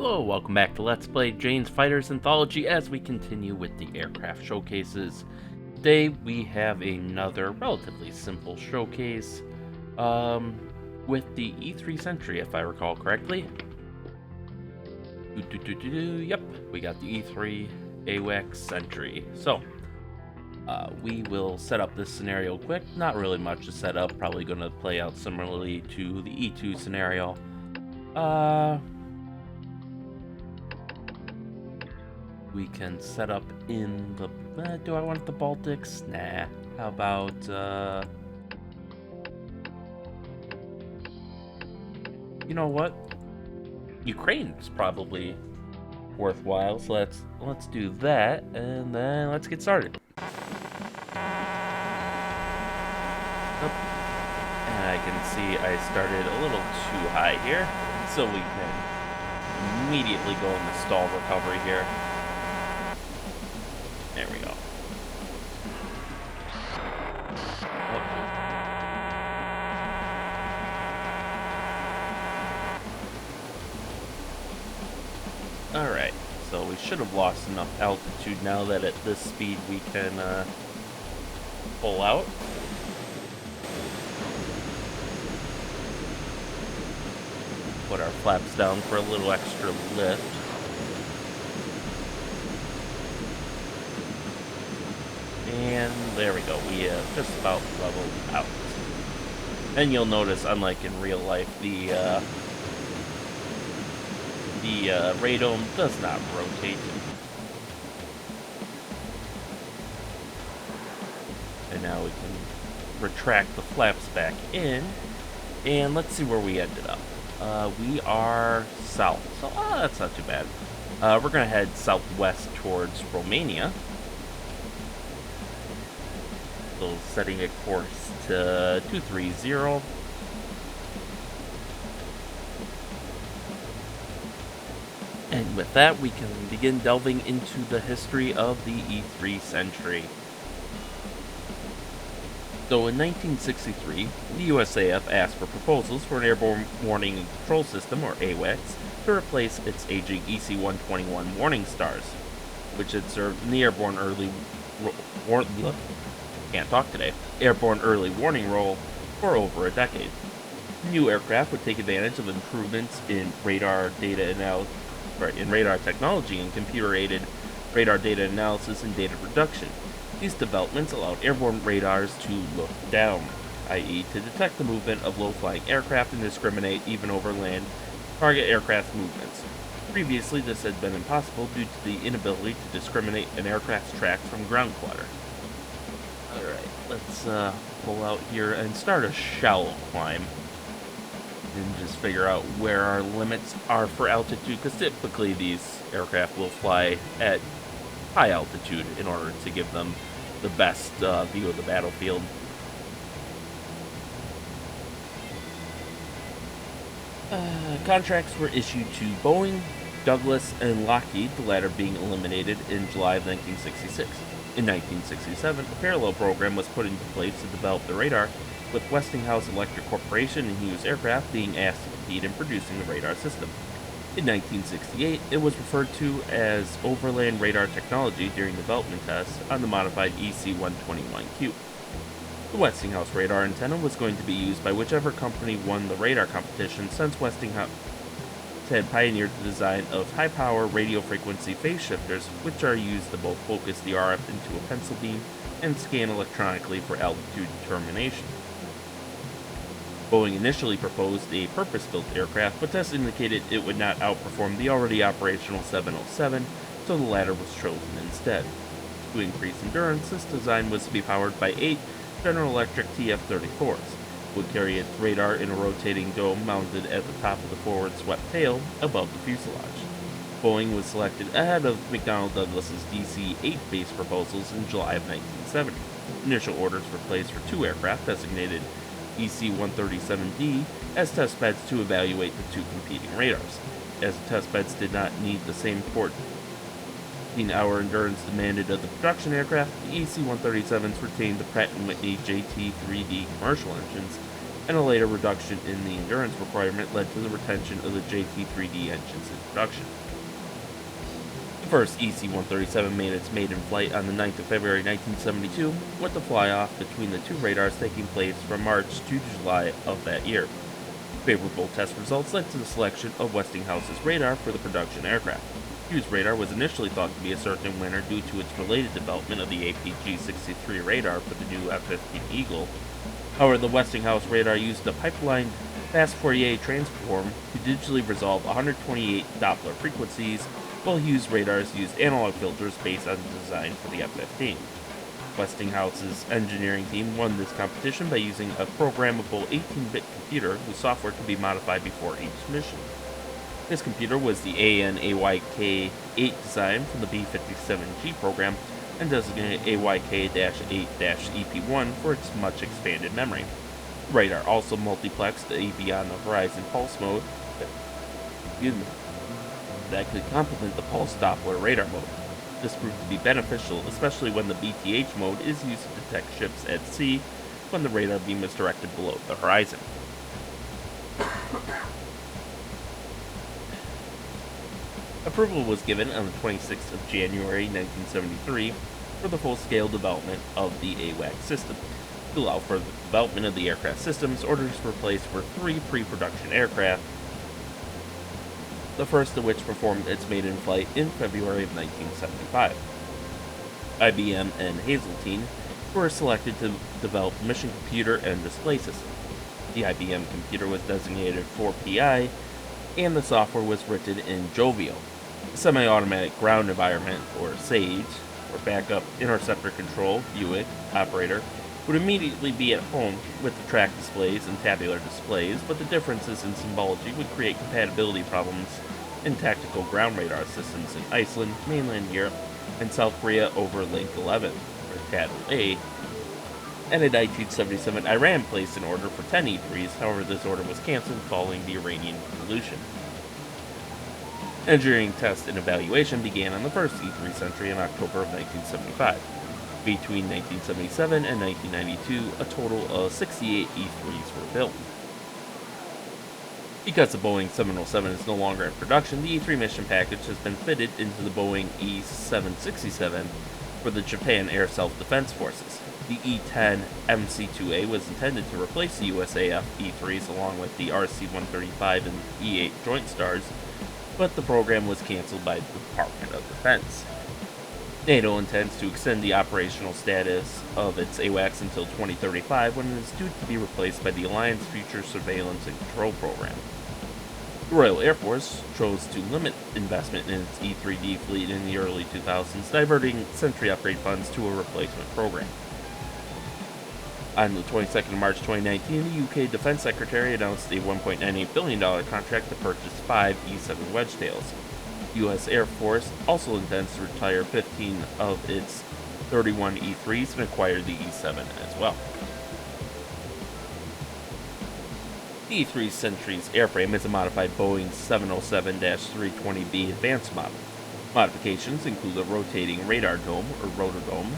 Hello, welcome back to Let's Play Jane's Fighters Anthology as we continue with the aircraft showcases. Today we have another relatively simple showcase with the E-3 Sentry, if I recall correctly. Yep, we got the E-3 AWACS Sentry. So, we will set up this scenario quick. Not really much to set up, probably going to play out similarly to the E2 scenario. We can set up in the... do I want the Baltics? Nah. How about, you know what? Ukraine's probably worthwhile, so let's do that, and then let's get started. Oh. And I can see I started a little too high here, so we can immediately go into stall recovery here. There we go. Alright, so we should have lost enough altitude now that at this speed we can pull out. Put our flaps down for a little extra lift. And there we go, we have just about leveled out. And you'll notice, unlike in real life, the radome does not rotate. And now we can retract the flaps back in. And let's see where we ended up. We are south, so that's not too bad. We're going to head southwest towards Romania. So setting a course to 230. And with that, we can begin delving into the history of the E-3 Sentry. So in 1963, the USAF asked for proposals for an airborne warning and control system, or AWACS, to replace its aging EC-121 warning stars, which had served in the airborne early warning role for over a decade. New aircraft would take advantage of improvements in radar technology and computer-aided radar data analysis and data reduction. These developments allowed airborne radars to look down, i.e. to detect the movement of low-flying aircraft and discriminate even over land target aircraft movements. Previously, this had been impossible due to the inability to discriminate an aircraft's track from ground clutter. Alright, let's pull out here and start a shallow climb. And just figure out where our limits are for altitude, because typically these aircraft will fly at high altitude in order to give them the best view of the battlefield. Contracts were issued to Boeing, Douglas, and Lockheed, the latter being eliminated in July of 1966. In 1967, a parallel program was put into place to develop the radar, with Westinghouse Electric Corporation and Hughes Aircraft being asked to compete in producing the radar system. In 1968, it was referred to as Overland Radar Technology during development tests on the modified EC-121Q. The Westinghouse radar antenna was going to be used by whichever company won the radar competition, since Westinghouse had pioneered the design of high-power radio frequency phase shifters, which are used to both focus the RF into a pencil beam and scan electronically for altitude determination. Boeing initially proposed a purpose-built aircraft, but tests indicated it would not outperform the already operational 707, so the latter was chosen instead. To increase endurance, this design was to be powered by 8 General Electric TF-34s. It would carry its radar in a rotating dome mounted at the top of the forward swept tail above the fuselage. Boeing was selected ahead of McDonnell Douglas's DC-8 base proposals in July of 1970. Initial orders were placed for 2 aircraft designated EC-137D as testbeds to evaluate the 2 competing radars. As the testbeds did not need the same 14-hour endurance demanded of the production aircraft, the EC-137s retained the Pratt & Whitney JT3D commercial engines and a later reduction in the endurance requirement led to the retention of the JT3D engines in production. The first EC-137 made its maiden flight on the 9th of February 1972, with the fly-off between the two radars taking place from March to July of that year. Favorable test results led to the selection of Westinghouse's radar for the production aircraft. Hughes radar was initially thought to be a certain winner due to its related development of the APG-63 radar for the new F-15 Eagle. However, the Westinghouse radar used a pipelined fast Fourier transform to digitally resolve 128 Doppler frequencies, while Hughes radars used analog filters based on the design for the F-15. Westinghouse's engineering team won this competition by using a programmable 18-bit computer whose software could be modified before each mission. This computer was the AN-AYK-8 design from the B-57G program and designated AYK-8-EP1 for its much expanded memory. The radar also multiplexed a beyond-the-horizon pulse mode that could complement the pulse Doppler radar mode. This proved to be beneficial, especially when the BTH mode is used to detect ships at sea when the radar beam is directed below the horizon. Approval was given on the 26th of January 1973 for the full-scale development of the AWACS system. To allow for the development of the aircraft systems, orders were placed for 3 pre-production aircraft, the first of which performed its maiden flight in February of 1975. IBM and Hazeltine were selected to develop the mission computer and display system. The IBM computer was designated 4PI, and the software was written in Jovio. The Semi-Automatic Ground Environment, or SAGE, or Backup Interceptor Control, Buick, operator, would immediately be at home with the track displays and tabular displays, but the differences in symbology would create compatibility problems in tactical ground radar systems in Iceland, mainland Europe, and South Korea over Link 11, or TADL-A. And in 1977, Iran placed an order for 10 E-3s, however this order was cancelled following the Iranian Revolution. Engineering test and evaluation began on the first E-3 Sentry in October of 1975. Between 1977 and 1992, a total of 68 E-3s were built. Because the Boeing 707 is no longer in production, the E-3 mission package has been fitted into the Boeing E-767 for the Japan Air Self-Defense Forces. The E-10 MC-2A was intended to replace the USAF E-3s along with the RC-135 and E-8 Joint Stars, but the program was canceled by the Department of Defense. NATO intends to extend the operational status of its AWACS until 2035, when it is due to be replaced by the Alliance Future Surveillance and Control Program. The Royal Air Force chose to limit investment in its E-3D fleet in the early 2000s, diverting Sentry upgrade funds to a replacement program. On the 22nd of March 2019, the UK Defense Secretary announced a $1.98 billion contract to purchase 5 E-7 Wedgetails. The U.S. Air Force also intends to retire 15 of its 31 E-3s and acquire the E-7 as well. The E-3 Sentry's airframe is a modified Boeing 707-320B advanced model. Modifications include a rotating radar dome, or rotordome,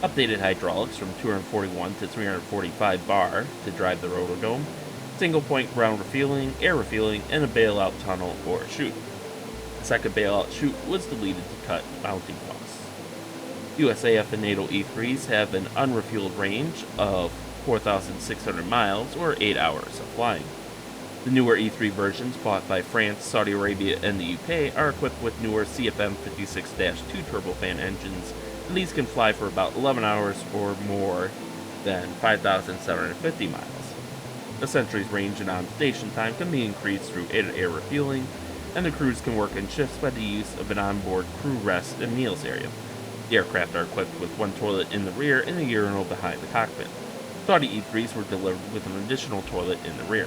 updated hydraulics from 241 to 345 bar to drive the rotordome, single-point ground refueling, air refueling, and a bailout tunnel or chute. The second bailout chute was deleted to cut mounting costs. USAF and NATO E-3s have an unrefueled range of 4,600 miles, or 8 hours of flying. The newer E-3 versions, bought by France, Saudi Arabia, and the UK, are equipped with newer CFM56-2 turbofan engines, and these can fly for about 11 hours or more than 5,750 miles. The Sentry's range and on-station time can be increased through air refueling, and the crews can work in shifts by the use of an onboard crew rest and meals area. The aircraft are equipped with one toilet in the rear and a urinal behind the cockpit. Saudi E-3s were delivered with an additional toilet in the rear.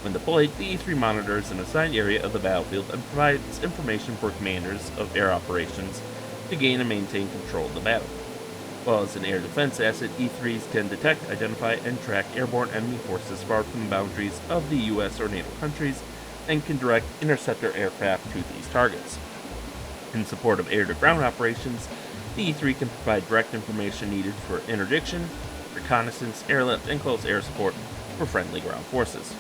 When deployed, the E-3 monitors an assigned area of the battlefield and provides information for commanders of air operations to gain and maintain control of the battle. While as an air defense asset, E-3s can detect, identify, and track airborne enemy forces far from the boundaries of the U.S. or NATO countries, and can direct interceptor aircraft to these targets. In support of air-to-ground operations, the E-3 can provide direct information needed for interdiction, reconnaissance, airlift, and close air support for friendly ground forces.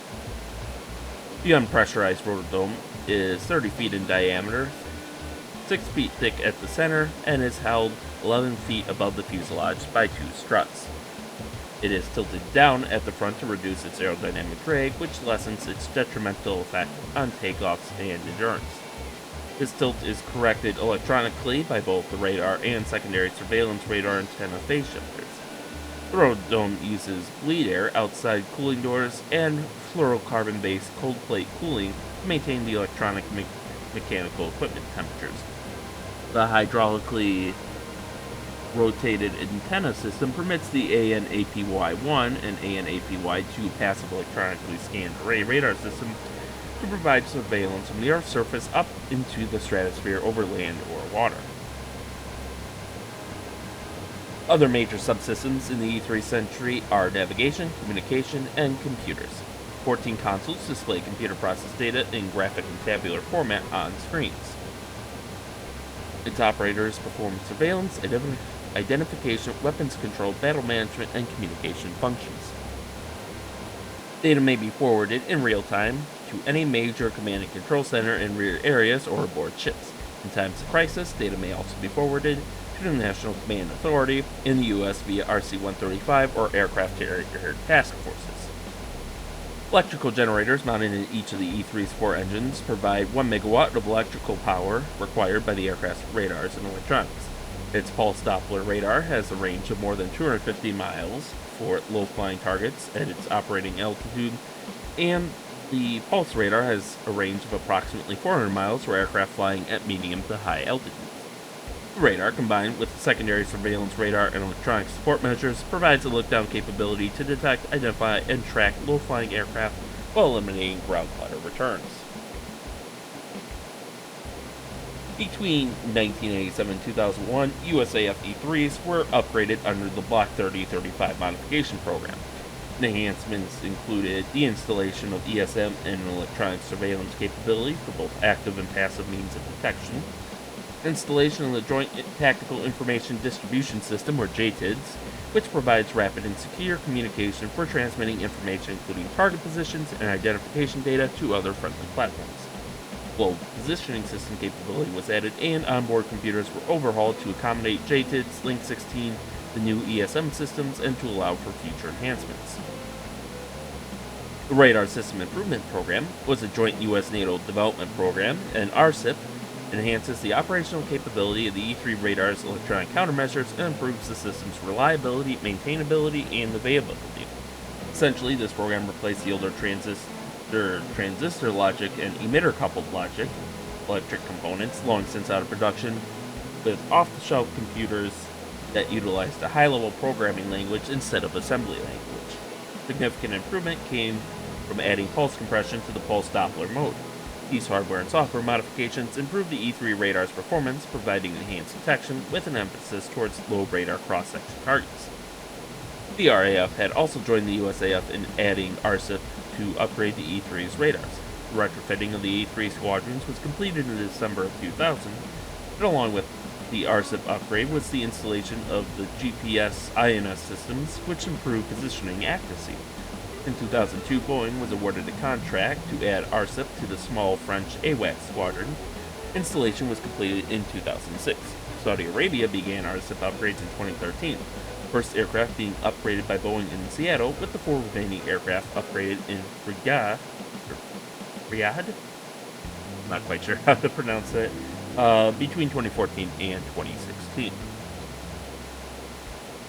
The unpressurized rotodome is 30 feet in diameter, 6 feet thick at the center, and is held 11 feet above the fuselage by 2 struts. It is tilted down at the front to reduce its aerodynamic drag, which lessens its detrimental effect on takeoffs and endurance. This tilt is corrected electronically by both the radar and secondary surveillance radar antenna phase shifters. The rotodome uses bleed air outside cooling doors and fluorocarbon-based cold plate cooling to maintain the electronic mechanical equipment temperatures. The hydraulically rotated antenna system permits the AN/APY-1 and AN/APY-2 passive electronically scanned array radar system to provide surveillance from the Earth's surface up into the stratosphere over land or water. Other major subsystems in the E-3 Sentry are navigation, communication, and computers. 14 consoles display computer process data in graphic and tabular format on screens. Its operators perform surveillance, identification, weapons control, battle management, and communication functions. Data may be forwarded in real time to any major command and control center in rear areas or aboard ships. In times of crisis, data may also be forwarded to the National Command Authority in the U.S. via RC-135 or aircraft carrier task forces. Electrical generators mounted in each of the E-3's 4 engines provide 1 megawatt of electrical power required by the aircraft's radars and electronics. Its pulse Doppler radar has a range of more than 250 miles for low-flying targets at its operating altitude, and the pulse radar has a range of approximately 400 miles for aircraft flying at medium to high altitudes. The radar, combined with the secondary surveillance radar and electronic support measures, provides a look-down capability to detect, identify, and track low-flying aircraft while eliminating ground clutter returns. Between 1987 and 2001, USAF E-3s were upgraded under the Block 3035 modification program. The enhancements included the installation of ESM and electronic surveillance capability for both active and passive means of detection, installation of the Joint Tactical Information Distribution System, or JTIDS, which provides rapid and secure communication for transmitting information including target positions and identification data to other friendly platforms. Global positioning system capability was added, and onboard computers were overhauled to accommodate JTIDS, Link 16, the new ESM systems, and to allow for future enhancements. The Radar System Improvement Program was a joint U.S.-NATO development program, and RSIP enhances the operational capability of the E-3 radar's electronic countermeasures and improves the system's reliability, maintainability, and availability. Essentially, this program replaced the older transistor logic and emitter-coupled logic electric components, long since out of production, with off-the-shelf computers that utilized a high-level programming language instead of assembly language. Significant improvement came from adding pulse compression to the pulse Doppler mode. These hardware and software modifications improved the E-3 radar's performance, providing enhanced detection with an emphasis towards low radar cross-section targets. The RAF had also joined the USAF in adding RSIP to upgrade the E-3's radars. The retrofitting of the E-3 squadrons was completed in December of 2000, and along with the RSIP upgrade was the installation of the GPS INS systems, which improved positioning accuracy. In 2002, Boeing was awarded a contract to add RSIP to the small French AWACS squadron. Installation was completed in 2006. Saudi Arabia began RSIP upgrades in 2013, the first aircraft being upgraded by Boeing in Seattle, with the 4 remaining aircraft upgraded in Riyadh? I'm not quite sure how to pronounce it, between 2014 and 2016.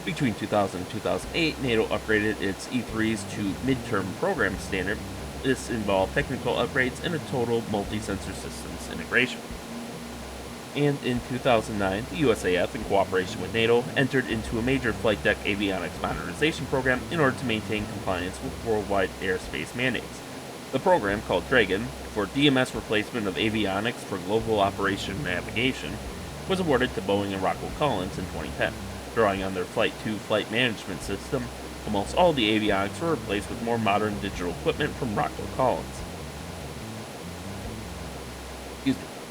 Between 2000 and 2008, NATO upgraded its E-3s to midterm program standard. This involved technical upgrades and a total multi-sensor systems integration. And in 2009, the USAF, in cooperation with NATO, entered into a major flight deck avionics modernization program in order to maintain compliance with worldwide airspace mandates. The program, called Dragon, for DMS replacement of avionics for global operation navigation, was awarded to Boeing and Rockwell Collins in 2010. Drawing on their Flight 2 flight management system, almost all the avionics were replaced with more modern digital equipment from Rockwell Collins.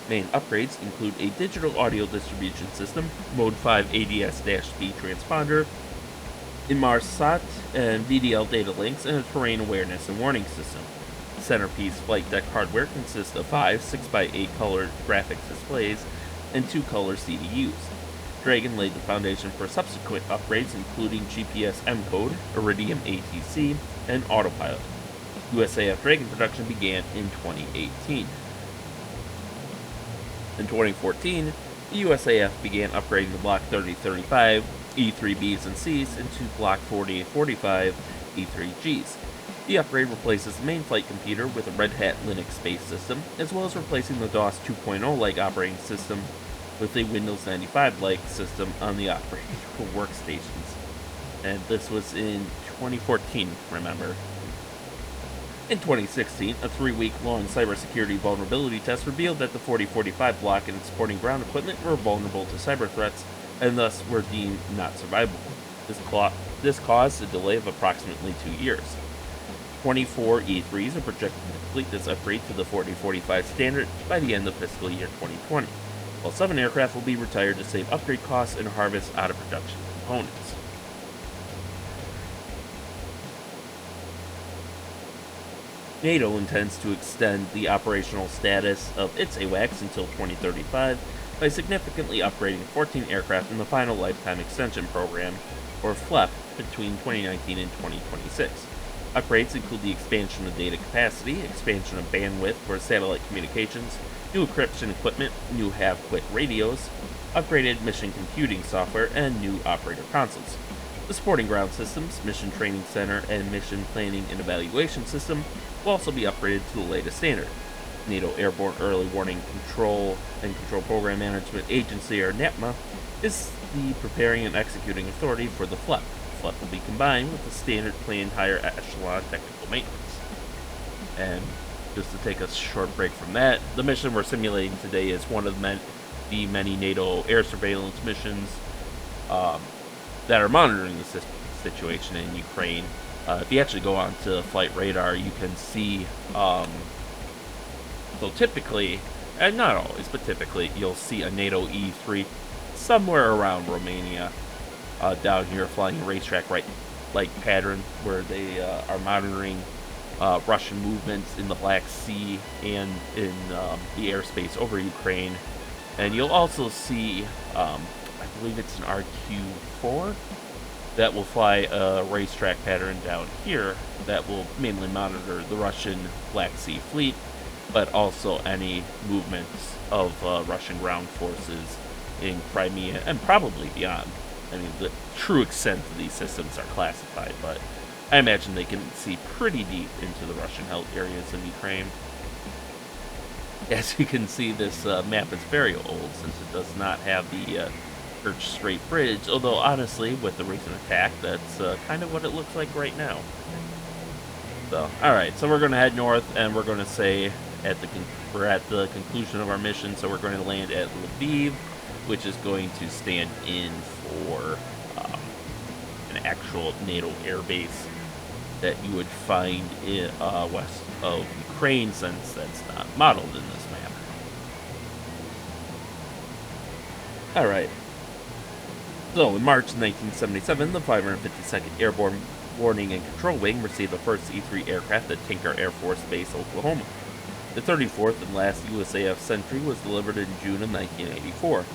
Main upgrades include a digital audio distribution system, Mode 5 ADS-B transponder, Inmarsat and VDL data links, and a terrain awareness and warning system. Centerpiece flight deck hardware consists of 5 6x8 color graphics displays and 2 color CDUs. Dragon laid the foundation for subsequent upgrades, including GPS M-Code, Iridium ATC, and Autopilot. USAF Dragon production began in 2018. In 2014, the USAF began upgrading the Block 3035 E-3Bs and Cs into Block 4045 E-3Gs. The upgrade replaces the main flight computer with a Red Hat Linux-based system, as well as replacing the DOS 2.0-like operating system with a Windows 95-like system on the operational workstations. And this was in 2014, remember. In 2016, a 3-week-long cybersecurity vulnerability test revealed that the 4045 block and its supporting ground equipment were vulnerable to cyber threats and thus were deemed not survivable. This caused a delay of approximately 2 years. 24 E3s are projected to complete this upgrade to the 4045 standard by the end of fiscal year 2020, while 7 aircraft will be retired to save upgrade costs and harvest out of production components. NATO intends to extend the operational status of its AWACS until 2035 by significantly upgrading 14 aircraft in the Final Lifetime Extension Program, or FLEP, between 2019 and 2026. Upgrades include the expansion of data capacity, expansion of bandwidth for satellite communications, new encryption equipment, new have-quick radios, upgraded mission computing software, and new operator consoles. The supporting ground systems, mission training center, and mission planning and evaluation system will also be upgraded to the latest standard. NATO Airborne Early Warning Control and Control Program Management Agency, or NAPMA, is the preparing and executing authority for the FLEP. FLEP will be combined with the standard planned higher echelon technical maintenance. And just to take a short break from that, the mission we're simulating today is one of the many NATO air surveillance missions that are monitoring the situation in Ukraine. If you actually go onto flight radar, you can see, so typically, and not always, but typically, you'll see a NATO E-3 somewhere around Romania, down here flying a racetrack-like pattern where they are monitoring Russian movements in the Black Sea and in the airspace over Ukraine. And you'll also see, I believe it's an RQ-4, that will fly a racetrack pattern down here that will mainly monitor the Russian Black Sea fleet, but also any movements of Russian ground forces in Crimea and probably beyond. I mean, the true extent of these systems are classified, but I imagine they can see pretty deep into the Russian-held areas of Ukraine. As you can see, this map is very old since it does not have the Kerch Strait Bridge, although honestly, with the recent attack, that's kind of what it looks like right now. So, alright, so we're going to head north, and we're going to say we're at the conclusion of our mission, so we're going to land at Lviv, which is going to stand in for an actual NATO air base that you would find in west of Ukraine, since that's not modeled in this map. Alright. So, in March 1977, the 552nd Airborne Warning and Control Wing received the first E-3 aircraft at Tinker Air Force Base, Oklahoma. The 34th and last USAF Sentry was delivered in June of 1984.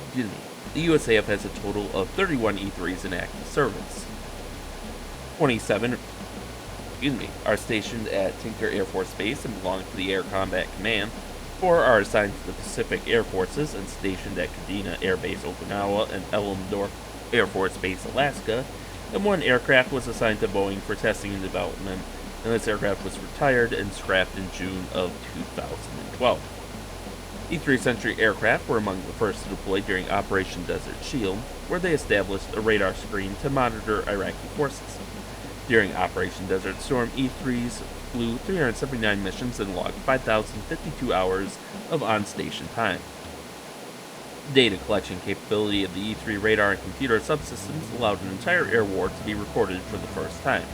Excuse me. The USAF has a total of 31 E-3s in active service. 27 are stationed at Tinker Air Force Base and belong to the Air Combat Command. 4 are assigned to the Pacific Air Forces and stationed at Kadena Air Base, Okinawa, and Elmendorf Air Force Base, Alaska, and 1 aircraft was assigned to Boeing for testing and development, and this aircraft was retired and scrapped in June of 2012. E-3 Sentry aircraft were among the first to deploy during Operation Desert Shield, where they established a radar screen to monitor Iraqi forces. During Operation Desert Storm, E-3s flew 379 missions and logged 5,052 hours of on-station time. The data collection capability of the E-3 radar and computer subsystems allowed an entire air war to be recorded for the first time.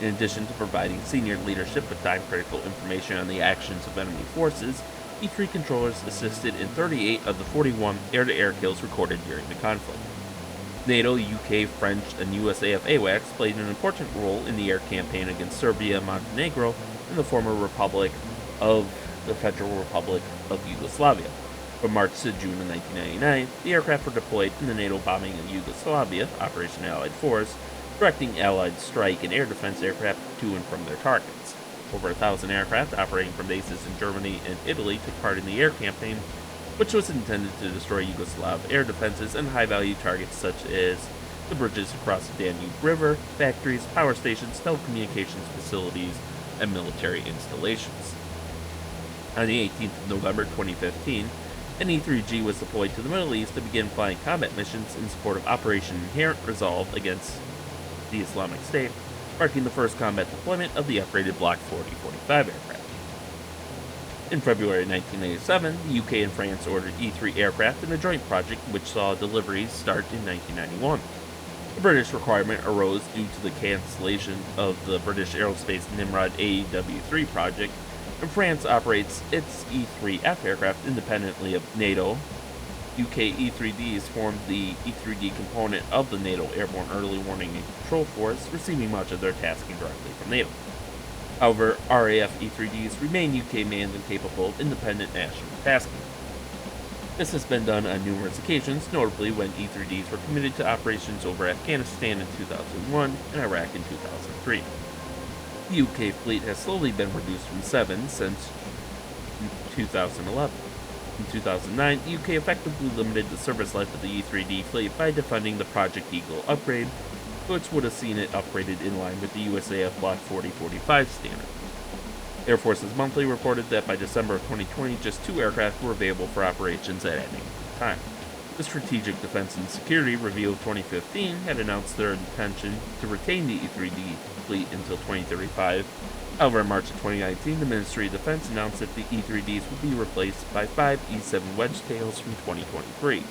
In addition to providing senior leadership with time-critical information on the actions of enemy forces, E-3 controllers assisted in 38 of the 41 air-to-air kills recorded during the conflict. NATO, UK, French, and USAF AWACS played an important role in the air campaign against Serbia and Montenegro and the former Republic of the Federal Republic of Yugoslavia. From March to June of 1999, the aircraft were deployed in the NATO bombing of Yugoslavia, Operation Allied Force, directing Allied strike and air defense aircraft to and from their targets. Over 1,000 aircraft operating from bases in Germany and Italy took part in the air campaign, which was intended to destroy Yugoslav air defenses and high-value targets such as the bridges across the Danube River, factories, power stations, telecommunications facilities, and military installations. On the 18th of November 2015, an E-3G was deployed to the Middle East to begin flying combat missions in support of Operation Inherent Resolve against the Islamic State, marking the first combat deployment of the upgraded Block 40-45 aircraft. In February 1987, the UK and France ordered E-3 aircraft in a joint project which saw deliveries start in 1991. The British requirement arose due to the cancellation of the British Aerospace Nimrod AEW-3 project, and France operates its E-3F aircraft independently of NATO. UK E-3Ds formed the E-3D component of the NATO Airborne Early Warning and Control Force, receiving much of their tasking directly from NATO. However, RAF E-3Ds remain UK manned and capable of independent national tasking. This has been done on numerous occasions, notably when E-3Ds were committed to operations over Afghanistan in 2001 and Iraq in 2003. The UK fleet has slowly been reduced from 7 since 2011. In 2009, the UK effectively limited the service life of the E-3D fleet by defunding the Project Eagle upgrade, which would have seen it upgraded in line with the USAF Block 40-45 standard. Air Forces Monthly reported that by December of 2020, just 2 aircraft were available for operations at any time. The Strategic Defense and Security Review of 2015 had announced their intention to retain the E-3D fleet until 2035. However, in March of 2019, the Ministry of Defense announced that the E-3Ds would be replaced by 5 E-7 Wedgetails from 2023.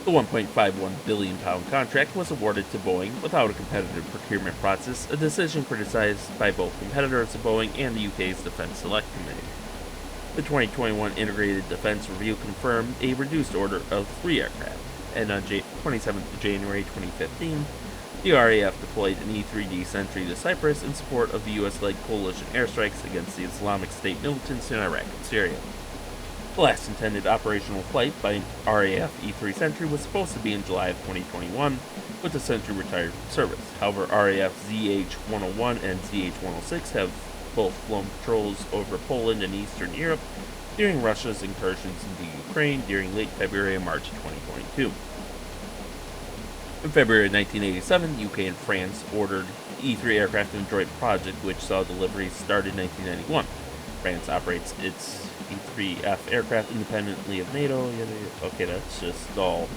The £1.51 billion contract was awarded to Boeing without a competitive procurement process, a decision criticized by both competitors of Boeing and the UK's Defence Select Committee. The 2021 Integrated Defence Review confirmed a reduced order of 3 aircraft, and on 27th of January 2015, the RAF deployed an E-3D Sentry to Cyprus in support of the US-led coalition airstrikes against the Islamic State militants in Iraq and Syria. The last intended operational flight by RAF E-3 Sentry was supposed to be in July of 2021, with the Sentry retired from service. However, RAF ZH-101 and ZH-106 have both flown patrols over Poland and Eastern Europe during Russia's incursions into Ukraine during late February and March of 2022. In February 1987, UK and France ordered E-3 aircraft in a joint project which saw deliveries start in 1991. France operates its E-3F aircraft independently of NATO. Okay, that's just all.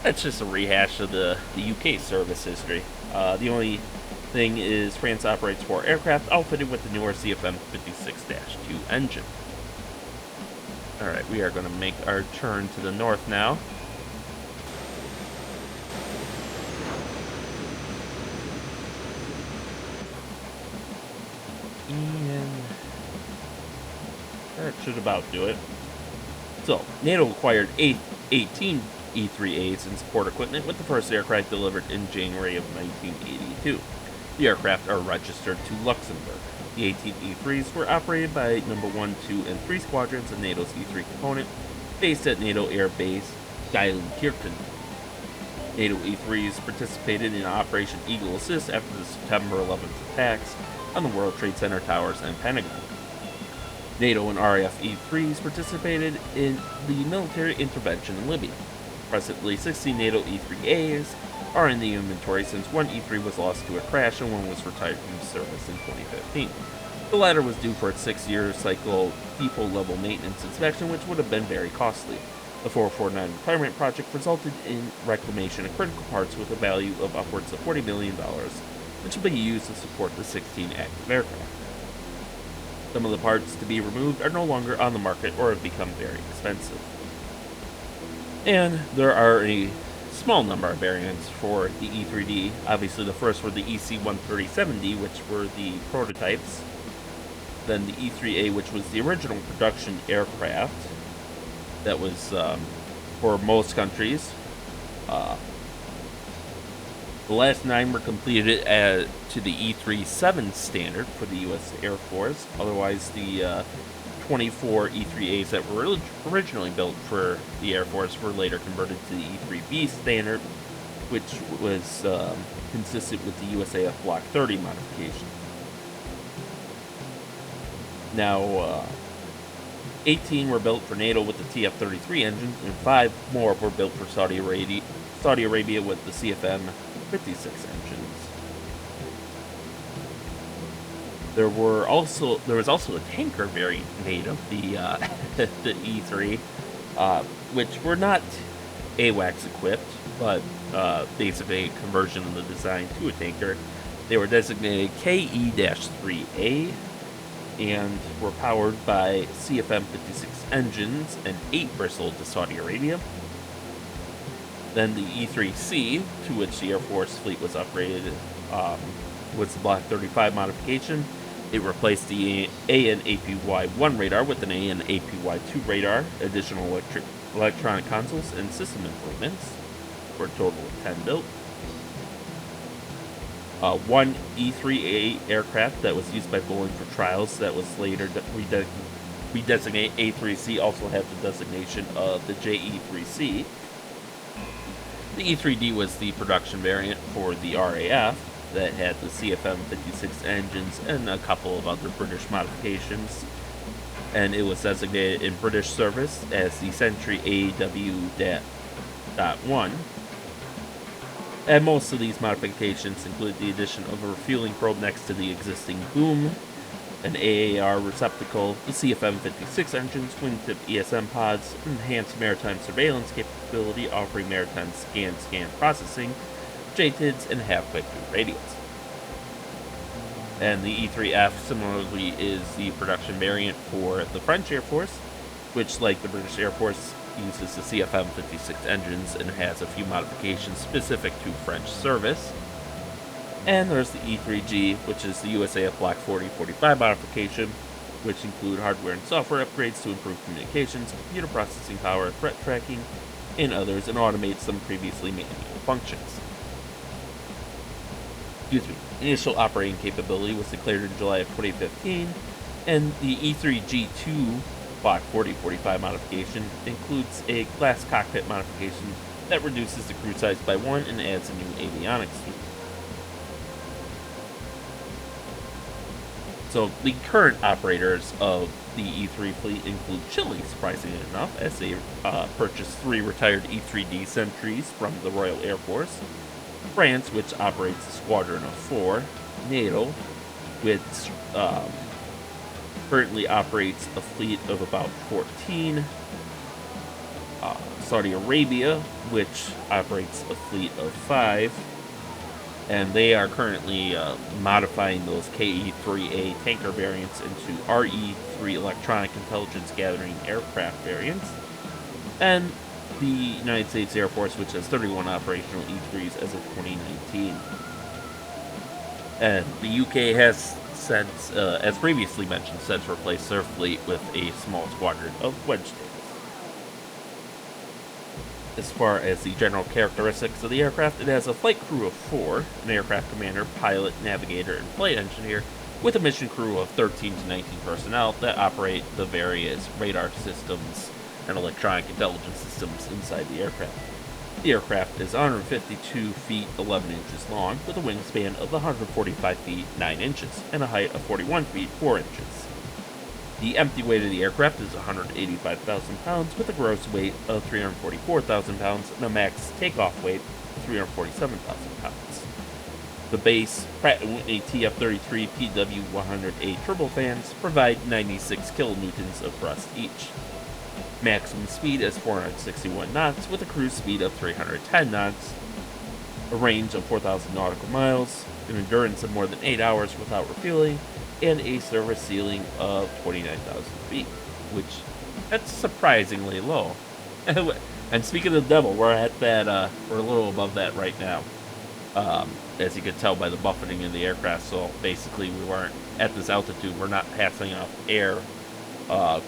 That's just a rehash of the UK service history. The only thing is France operates 4 aircraft outfitted with the newer CFM56-2 engine. Alright, we are going to make our turn to the north now. And that should about do it. So, NATO acquired 18 E-3As and support equipment, with the first aircraft delivered in January of 1982. The aircraft are registered to Luxembourg. The 18 E-3s were operated by No. 1, 2, and 3 squadrons of NATO's E-3 component, based at NATO Air Base Geilenkirchen. NATO E-3s participated in Operation Eagle Assist after the September 11th attacks on the World Trade Center towers and Pentagon. NATO and RAF E-3s participated in the military intervention in Libya. Presently, 16 NATO E-3As are in the inventory since 1 E-3 was lost to a crash and 1 was retired from service in 2015. The latter was due for its 6-year cycle depot-level maintenance inspection, which would have been very costly. The 449 retirement project resulted in reclamation of critical parts with a value of upwards of $40 million, which will be used to support the 16 active aircraft. Some of the parts to be removed are no longer on the market or have become very expensive. And there are a small number of variants for the E-3D. Obviously, the first were the EC-130-70, which were the prototypes. Then the E-3A, which was the original production aircraft that was for most countries. Uh, the last 9 were completed to the E-3 standard for the U.S. Air Force. Otherwise, the 24 E-3As that were originally built for the Air Force were later converted to the E-3B standard, which was consistent with the USAF Block 30 modification. Now, 18 were built for NATO with the TF-33 engine, and 5 more were built for Saudi Arabia with the CFM-56 engines. There was also a tanker variant made of the the E-3, which were not AWACS equipped, but basically a conversion of the design to a tanker. They were designated KE-3A and were powered by CFM-56 engines and 8 bristled to Saudi Arabia. Then the E-3C, to which the Air Force fleet was upgraded, was the Block 35 modification. It replaced the AN/APY-1 radar with an AN/APY-2 radar, additional electronic consoles, and system improvements, for a total of 10 built. One E-3A aircraft that was used by Boeing for trials that was later redesignated E-3C also had the designation of the JE-3C. The E-3D was the production variant for the RAF that had the CFM-56 engines and a couple of other British modifications, and it was designated in British service as the Sentry AW.1. And most of these modifications include the addition of a refueling probe next to the existing boom, an AAR receptacle, the CFM-56 engines, wingtip ESM pods, enhanced maritime surveillance capability offering maritime scan processing, JTIDs, and half-vector radios. And the E-3F similarly is the production variant for the French Air Force, which, like the British Air Force, uses the CFM-56 engines and has a few modifications specific to French service. And there's the E-3G, which is the USAF Block 40-45 modification, which include hardware and software upgrades to improve communications, computer processing power, threat tracking, and others, and automate some previously manual functions. Initial operating capability was declared in July of 2015, and the E-3G2 Block 40-45 modification includes a glass cockpit modification that reduces the crew size by 1 and adds a new avionics suite. So the current operators of the E-3 fleet include Chile, surprisingly enough, as they purchased 3 retired E-3D Sentries from the Royal Air Force, France, which operates a squadron of 4, NATO, which currently operates a fleet of about 14, Saudi Arabia, which operates a fleet of 5, and they are currently modifying those KE-3A tanker variants into RE-3 electronic intelligence gathering aircraft variants, and the United States Air Force, which has 31 operational E-3s as of 2019. And the UK has since, as previously mentioned, since replaced their fleet with a small squadron of wedge tails. As far as the general characteristics of the aircraft, it has a flight crew of 4, an aircraft commander, pilot, navigator, and flight engineer, with a mission crew of 13 to 19 personnel that operate the various radar systems and electronic intelligence systems inside the aircraft. The aircraft is 152 feet 11 inches long, with a wingspan of 145 feet 9 inches and a height of 41 feet 4 inches. The empty weight of the aircraft is 185,000 pounds, with a gross weight of 344,000 pounds and a max takeoff weight of 347,000 pounds. The base Pratt & Whitney TF-33 PW100A turbofans provide 96 kilonewtons of thrust each. Maximum speed is 461 knots, with a cruise speed of 310 knots, a range of 4,000 nautical miles, an endurance of more than 8 hours without refueling, and a service ceiling of 29,000 feet, which, that's surprisingly low. And speaking of the devil, we're at that, we're a little above that right now. As you can tell by the buffeting of the aircraft, so basically we weren't, at this altitude, we're not passing enough air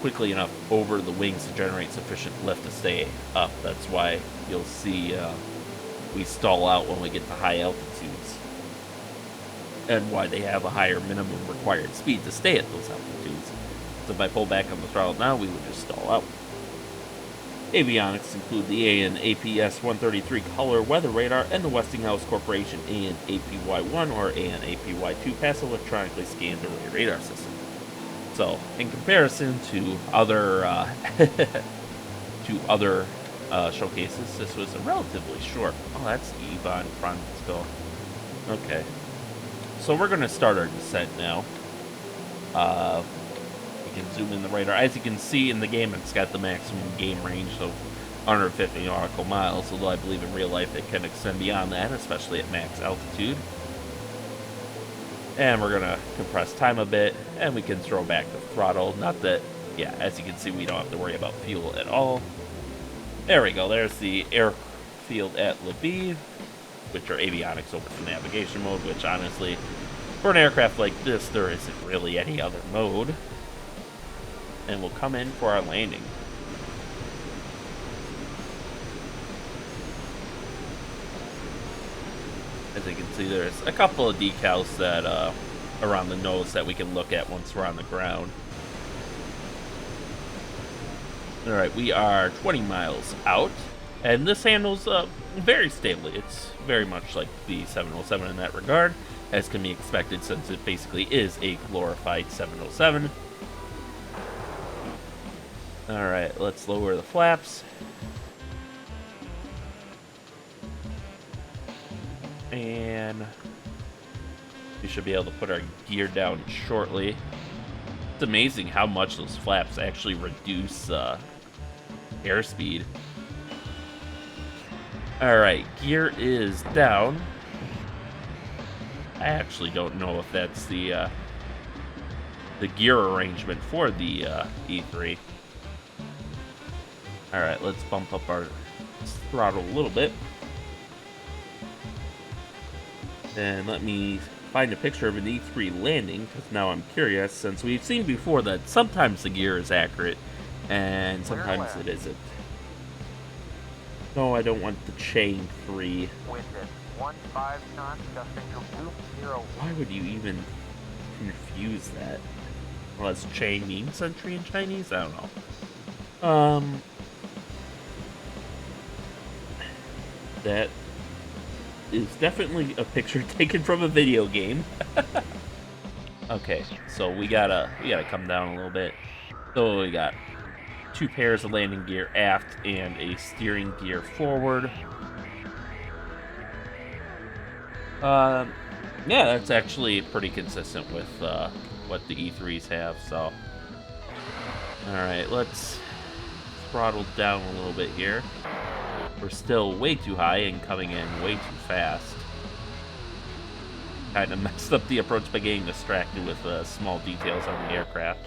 quickly enough over the wings to generate sufficient lift to stay up. That's why you'll see we stall out when we get to high altitudes, and why they have a higher minimum required speed to stay at those altitudes. So if I pull back on the throttle now, we would just stall out. Avionics include the AN/APS-133 color weather radar and the Westinghouse Corporation AN/APY-1 or AN/APY-2 passive electronically scanned array radar system. So, in comparison to other showcases, this was a relatively short. Oh, that's Eva in front still. Okay, so we're gonna start our descent now. We can zoom in the radar. As you can see in the game, it's got the maximum game range of 150 nautical miles, although I believe in real life it can extend beyond that, especially at max altitude. And we're gonna compress time a bit, and we can throw back the throttle. Not that, yeah, as you can see, we don't have to worry about fuel at all. There we go, there's the airfield at Lviv, which are avionics over to navigation mode, which honestly, for an aircraft like this, there isn't really any other mode. And we'll come in for our landing. As you can see, there's a couple of decals that around the nose that we can look at once we're on the ground. Alright, we are 20 miles out, and this handles very stably. It's very much like the 707 in that regard, as can be expected since it basically is a glorified 707. Alright, let's lower the flaps. And we should be able to put our gear down shortly. It's amazing how much those flaps actually reduce airspeed. Alright, gear is down. I actually don't know if that's the gear arrangement for the E3. Alright, let's bump up our throttle a little bit. And let me find a picture of an E3 landing, because now I'm curious, since we've seen before that sometimes the gear is accurate, and sometimes it isn't. No, I don't want the chain 3. Why would you even confuse that? Well, does chain mean sentry in Chinese? I don't know. That is definitely a picture taken from a video game. Okay, so we gotta come down a little bit. So we got 2 pairs of landing gear aft and a steering gear forward. Yeah, that's actually pretty consistent with what the E3s have. So, all right, let's throttle down a little bit here. We're still way too high and coming in way too fast. Kind of messed up the approach by getting distracted with small details on the aircraft.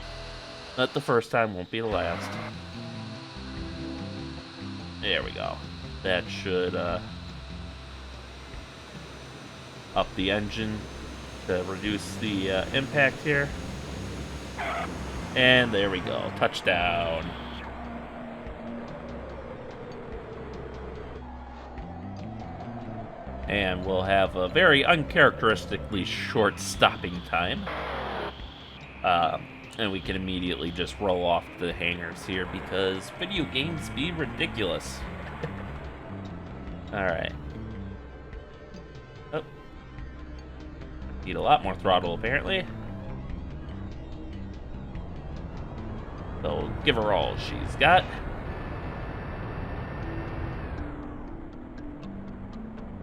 Not the first time, won't be the last. There we go. That should up the engine to reduce the impact here. And there we go. Touchdown. And we'll have a very uncharacteristically short stopping time. And we can immediately just roll off the hangars here because video games be ridiculous. Alright. Oh. Need a lot more throttle, apparently. So we'll give her all she's got.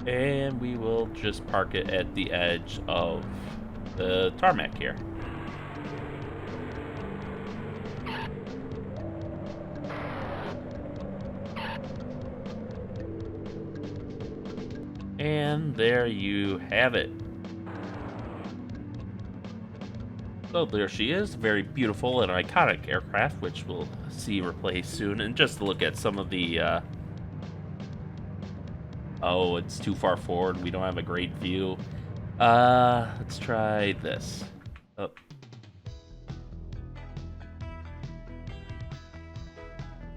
And we will just park it at the edge of the tarmac here. And there you have it. So there she is, very beautiful and iconic aircraft, which we'll see replaced soon. And just to look at some of the oh, it's too far forward. We don't have a great view. Let's try this. Oh.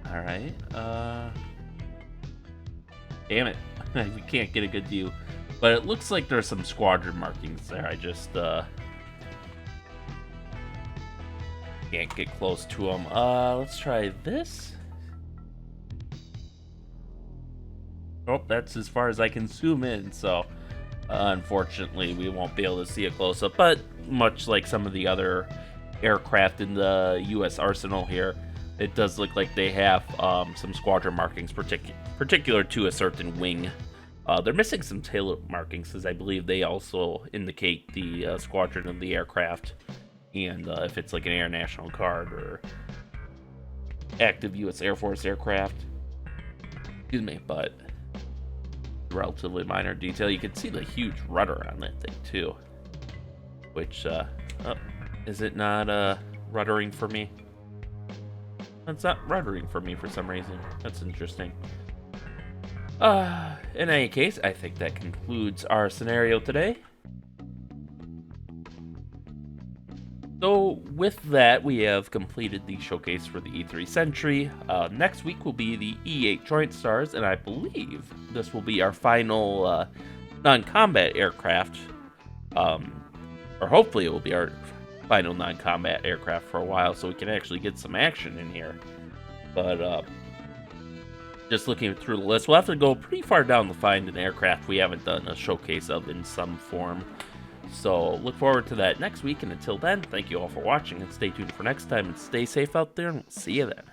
All right. Damn it. We can't get a good view. But it looks like there's some squadron markings there. I just can't get close to them. Let's try this. Oh, that's as far as I can zoom in, so unfortunately we won't be able to see a close-up. But much like some of the other aircraft in the U.S. arsenal here, it does look like they have some squadron markings particular to a certain wing. They're missing some tail markings because I believe they also indicate the squadron of the aircraft, and if it's like an Air National Guard or active U.S. Air Force aircraft. Excuse me, but relatively minor detail. You can see the huge rudder on that thing too, which oh, is it not ruddering for me? It's not ruddering for me for some reason. That's interesting. In any case, I think that concludes our scenario today. So with that, we have completed the showcase for the E-3 Sentry. Next week will be the E-8 Joint Stars, and I believe this will be our final non-combat aircraft. Or hopefully it will be our final non-combat aircraft for a while, so we can actually get some action in here. But just looking through the list, we'll have to go pretty far down to find an aircraft we haven't done a showcase of in some form. So look forward to that next week, and until then, thank you all for watching, and stay tuned for next time, and stay safe out there, and we'll see you then.